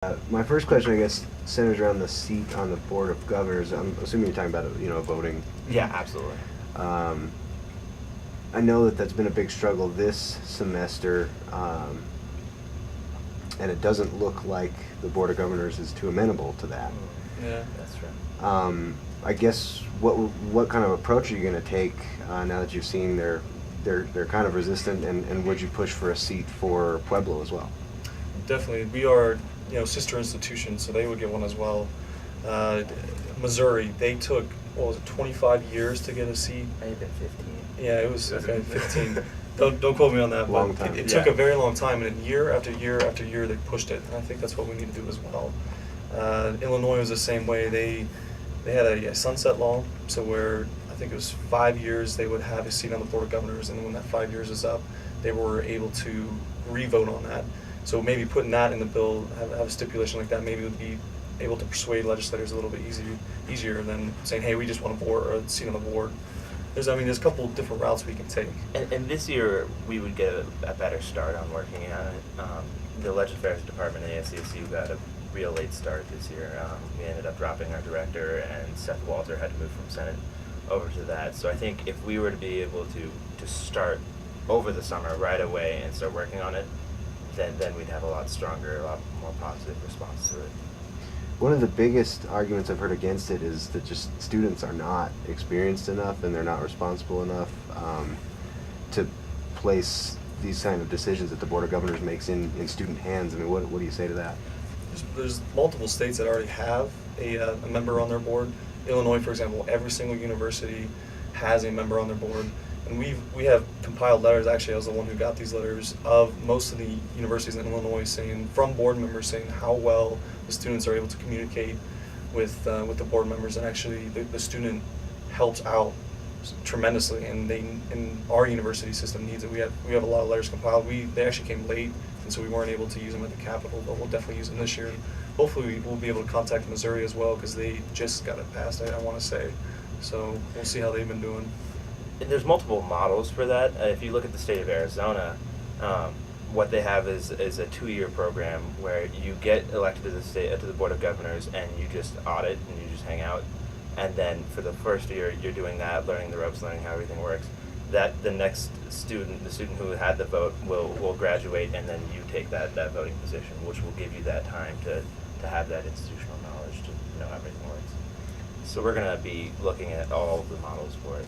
My first question, I guess, centers around the seat on the Board of Governors. I'm assuming you're talking about, voting. Yeah, absolutely. Um, I know that that's been a big struggle this semester, and it doesn't look like the Board of Governors is too amenable to that. Yeah, that's true. I guess what kind of approach are you going to take now that you've seen they're kind of resistant, and would you push for a seat for Pueblo as well? Definitely, we are sister institutions, so they would get one as well. Uh, Missouri, they took what was it 25 years to get a seat. Maybe 15. Yeah, it was okay 15. Don't quote me on that, Long but time. it took a very long time, and year after year after year they pushed it, and I think that's what we need to do as well. Illinois was the same way. They had a sunset law, so where I think it was 5 years they would have a seat on the Board of Governors, and then when that 5 years is up, they were able to re-vote on that. So maybe putting that in the bill, have a stipulation like that, maybe would be able to persuade legislators a little bit easier than saying, hey, we just want a board or a seat on the board. There's a couple of different routes we can take. And this year, we would get a better start on working on it. The Legislative Affairs Department at ASCSU got a real late start this year. We ended up dropping our director, and Seth Walter had to move from Senate over to that. So I think if we were to be able to start over the summer right away and start working on it, then we'd have a lot stronger, a lot more positive response to it. One of the biggest arguments I've heard against it is that just students are not experienced enough and they're not responsible enough to place these kind of decisions that the Board of Governors makes in student hands. I mean, what do you say to that? There's multiple states that already have a member on their board. Illinois, for example, every single university has a member on their board. And we have compiled letters, actually I was the one who got these letters, of most of the universities in Illinois from board members saying how well the students are able to communicate with the board members, and actually the student helps out tremendously, and our university system needs it. We have a lot of letters compiled. They actually came late, and so we weren't able to use them at the Capitol, but we'll definitely use them this year. And hopefully we'll be able to contact Missouri as well, because they just got it passed, I want to say. So we'll see how they've been doing. And there's multiple models for that. If you look at the state of Arizona, what they have is a 2-year program where you get elected to the Board of Governors, and you just audit and you just hang out. And then for the first year, you're doing that, learning the ropes, learning how everything works. That the next student, the student who had the vote, will graduate, and then you take that voting position, which will give you that time to have that institutional knowledge to know how everything works. So we're going to be looking at all of the models for it.